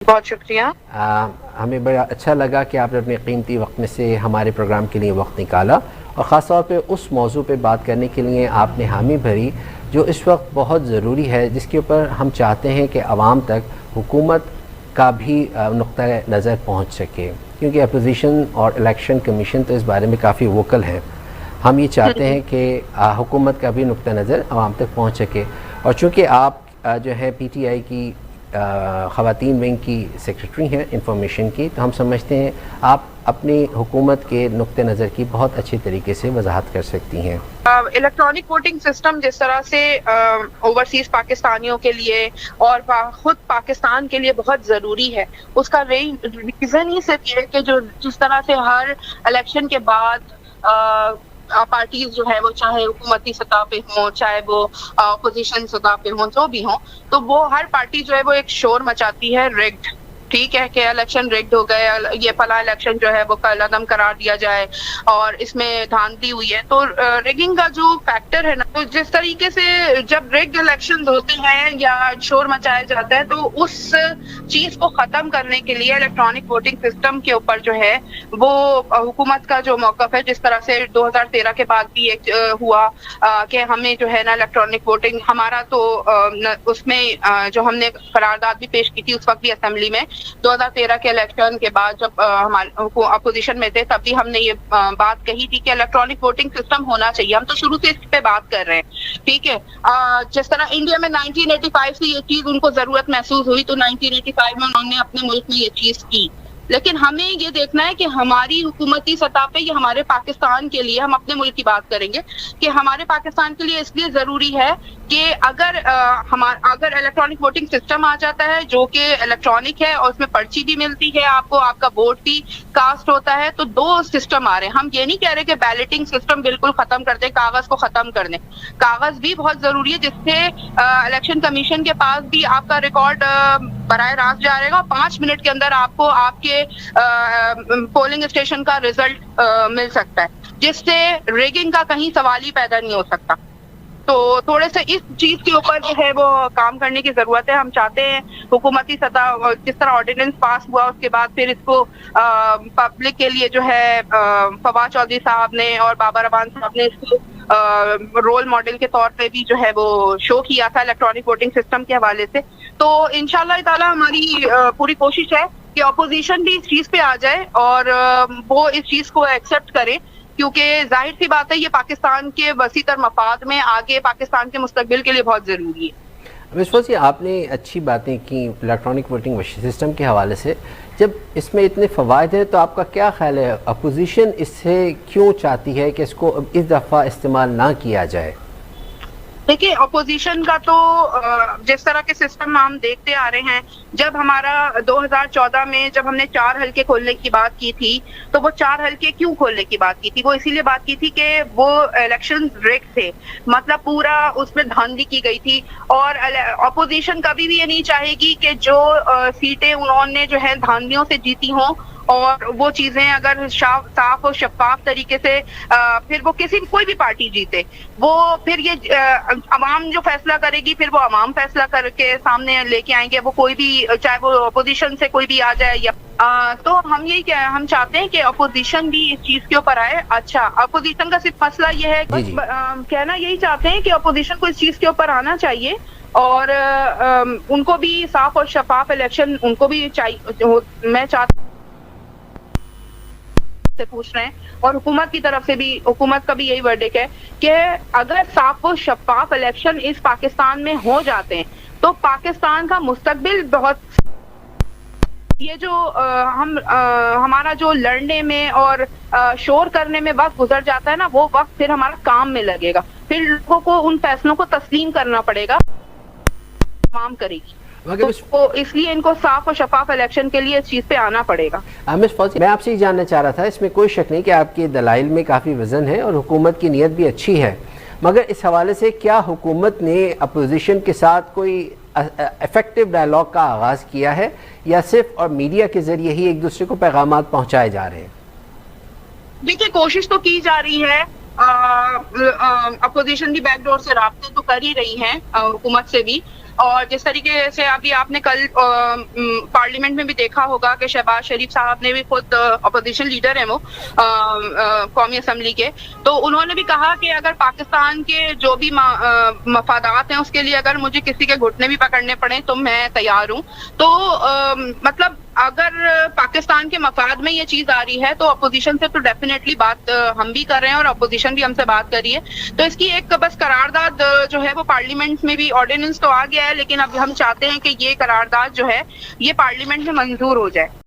بہت شکریہ. ہمیں بڑا اچھا لگا کہ آپ نے اپنے قیمتی وقت میں سے ہمارے پروگرام کے لیے وقت نکالا اور خاص طور پہ اس موضوع پہ بات کرنے کے لیے آپ نے حامی بھری جو اس وقت بہت ضروری ہے، جس کے اوپر ہم چاہتے ہیں کہ عوام تک حکومت کا بھی نقطۂ نظر پہنچ سکے، کیونکہ اپوزیشن اور الیکشن کمیشن تو اس بارے میں کافی ووکل ہے. ہم یہ چاہتے ہیں کہ حکومت کا بھی نقطۂ نظر عوام تک پہنچ سکے. اور چونکہ آپ جو ہے پی ٹی آئی کی خواتین ونگ کی سیکرٹری ہیں انفارمیشن کی، تو ہم سمجھتے ہیں آپ اپنی حکومت کے نقطۂ نظر کی بہت اچھی طریقے سے وضاحت کر سکتی ہیں. الیکٹرانک ووٹنگ سسٹم جس طرح سے اوورسیز پاکستانیوں کے لیے اور خود پاکستان کے لیے بہت ضروری ہے، اس کا ریزن ہی صرف یہ ہے کہ جس طرح سے ہر الیکشن کے بعد پارٹیز جو ہے وہ چاہے حکومتی سطح پہ ہوں چاہے وہ اپوزیشن سطح پہ ہوں جو بھی ہوں، تو وہ ہر پارٹی جو ہے وہ ایک شور مچاتی ہے ریگڈ، ٹھیک ہے کہ الیکشن ریگڈ ہو گئے، یہ فلاں الیکشن جو ہے وہ کل عدم قرار دیا جائے اور اس میں دھاندلی ہوئی ہے. تو ریگنگ کا جو فیکٹر ہے نا، تو جس طریقے سے جب ریگڈ الیکشن ہوتے ہیں یا شور مچایا جاتا ہے، تو اس چیز کو ختم کرنے کے لیے الیکٹرانک ووٹنگ سسٹم کے اوپر جو ہے وہ حکومت کا جو موقف ہے، جس طرح سے 2013 کے بعد بھی ایک ہوا کہ ہمیں جو ہے نا الیکٹرانک ووٹنگ، ہمارا تو اس میں جو ہم نے قرارداد بھی پیش کی تھی اس وقت بھی اسمبلی میں 2013 کے الیکشن کے بعد جب ہمارے اپوزیشن میں تھے، تب بھی ہم نے یہ بات کہی تھی کہ الیکٹرانک ووٹنگ سسٹم ہونا چاہیے. ہم تو شروع سے اس پہ بات کر رہے ہیں، ٹھیک ہے. جس طرح انڈیا میں 1985 سے یہ چیز ان کو ضرورت محسوس ہوئی، تو 1985 میں انہوں نے اپنے ملک میں یہ چیز کی. لیکن ہمیں یہ دیکھنا ہے کہ ہماری حکومتی سطح پہ یہ ہمارے پاکستان کے لیے، ہم اپنے ملک کی بات کریں گے، کہ ہمارے پاکستان کے لیے اس لیے ضروری ہے کہ اگر الیکٹرانک ووٹنگ سسٹم آ جاتا ہے جو کہ الیکٹرانک ہے اور اس میں پرچی بھی ملتی ہے آپ کو، آپ کا ووٹ بھی کاسٹ ہوتا ہے، تو دو سسٹم آ رہے ہیں. ہم یہ نہیں کہہ رہے کہ بیلٹنگ سسٹم بالکل ختم کر دیں، کاغذ کو ختم کر دیں. کاغذ بھی بہت ضروری ہے، جس سے الیکشن کمیشن کے پاس بھی آپ کا ریکارڈ براہ راست جا رہے گا، 5 منٹ کے اندر آپ کو آپ کے پولنگ اسٹیشن کا ریزلٹ مل سکتا ہے، جس سے ریگنگ کا کہیں سوال ہی پیدا نہیں ہو سکتا. تو تھوڑے سے اس چیز کے اوپر جو ہے وہ کام کرنے کی ضرورت ہے. ہم چاہتے ہیں حکومتی سطح، جس طرح آرڈیننس پاس ہوا اس کے بعد پھر اس کو پبلک کے لیے جو ہے فواد چودھری صاحب نے اور بابر امان صاحب نے اس کو رول ماڈل کے طور پہ بھی جو ہے وہ شو کیا تھا الیکٹرانک ووٹنگ سسٹم کے حوالے سے. تو انشاءاللہ تعالی ہماری پوری کوشش ہے کہ اپوزیشن بھی اس چیز پہ آ جائے اور وہ اس چیز کو ایکسیپٹ کرے، کیونکہ ظاہر سی بات ہے یہ پاکستان کے وسیع تر مفاد میں آگے پاکستان کے مستقبل کے لیے بہت ضروری ہے. مس فوزی، آپ نے اچھی باتیں کی الیکٹرانک ووٹنگ سسٹم کے حوالے سے. جب اس میں اتنے فوائد ہیں تو آپ کا کیا خیال ہے اپوزیشن اس سے کیوں چاہتی ہے کہ اس کو اس دفعہ استعمال نہ کیا جائے؟ دیکھیے، اپوزیشن کا تو جس طرح کے سسٹم ہم دیکھتے آ رہے ہیں، جب ہمارا 2014 میں جب ہم نے 4 حلقے کھولنے کی بات کی تھی، تو وہ 4 حلقے کیوں کھولنے کی بات کی تھی؟ وہ اسی لیے بات کی تھی کہ وہ الیکشن ریگ تھے، مطلب پورا اس میں دھاندلی کی گئی تھی. اور اپوزیشن کبھی بھی یہ نہیں چاہے گی کہ جو سیٹیں انہوں نے جو ہے دھاندلیوں سے جیتی ہوں، اور وہ چیزیں اگر صاف اور شفاف طریقے سے پھر وہ کوئی بھی پارٹی جیتے، وہ پھر یہ عوام جو فیصلہ کرے گی، پھر وہ عوام فیصلہ کر کے سامنے لے کے آئیں گے، وہ کوئی بھی، چاہے وہ اپوزیشن سے کوئی بھی آ جائے یا تو ہم چاہتے ہیں کہ اپوزیشن بھی اس چیز کے اوپر آئے. اچھا، اپوزیشن کا صرف مسئلہ یہ ہے، کہنا یہی چاہتے ہیں کہ اپوزیشن کو اس چیز کے اوپر آنا چاہیے اور ان کو بھی صاف اور شفاف الیکشن ان کو بھی چاہیے. میں چاہتا سے پوچھ رہے ہیں اور حکومت کی طرف سے بھی، حکومت کا بھی یہی ورڈک ہے کہ اگر صاف و شفاف الیکشن اس پاکستان میں ہو جاتے ہیں تو پاکستان کا مستقبل بہت، یہ جو ہمارا جو لڑنے میں اور شور کرنے میں وقت گزر جاتا ہے نا، وہ وقت پھر ہمارا کام میں لگے گا، پھر لوگوں کو ان فیصلوں کو تسلیم کرنا پڑے گا، عوام کرے گی. تو اس لیے ان کو صاف و شفاف الیکشن کے لیے اس چیز پہ آنا پڑے گا. مس فوزی، میں آپ سے یہ جاننا چاہ رہا تھا، اس میں کوئی شک نہیں کہ آپ کے دلائل میں کافی وزن ہے اور حکومت کی نیت بھی اچھی ہے، مگر اس حوالے سے کیا حکومت نے اپوزیشن کے ساتھ کوئی افیکٹو ڈائلاگ کا آغاز کیا ہے یا صرف اور میڈیا کے ذریعے ہی ایک دوسرے کو پیغامات پہنچائے جا رہے ہیں؟ دیکھیے، کوشش تو کی جا رہی ہے، اپوزیشن بھی بیک ڈور سے رابطے تو کر ہی رہی ہیں حکومت سے بھی، اور جس طریقے سے ابھی آپ نے کل پارلیمنٹ میں بھی دیکھا ہوگا کہ شہباز شریف صاحب نے بھی خود اپوزیشن لیڈر ہیں وہ قومی اسمبلی کے، تو انہوں نے بھی کہا کہ اگر پاکستان کے جو بھی مفادات ہیں اس کے لیے اگر مجھے کسی کے گھٹنے بھی پکڑنے پڑیں تو میں تیار ہوں. تو مطلب اگر پاکستان کے مفاد میں یہ چیز آ رہی ہے تو اپوزیشن سے تو ڈیفینیٹلی بات ہم بھی کر رہے ہیں اور اپوزیشن بھی ہم سے بات کر رہی ہے. تو اس کی ایک بس قرارداد جو ہے وہ پارلیمنٹ میں بھی آرڈیننس تو آ گیا ہے، لیکن اب ہم چاہتے ہیں کہ یہ قرارداد جو ہے یہ پارلیمنٹ میں منظور ہو جائے.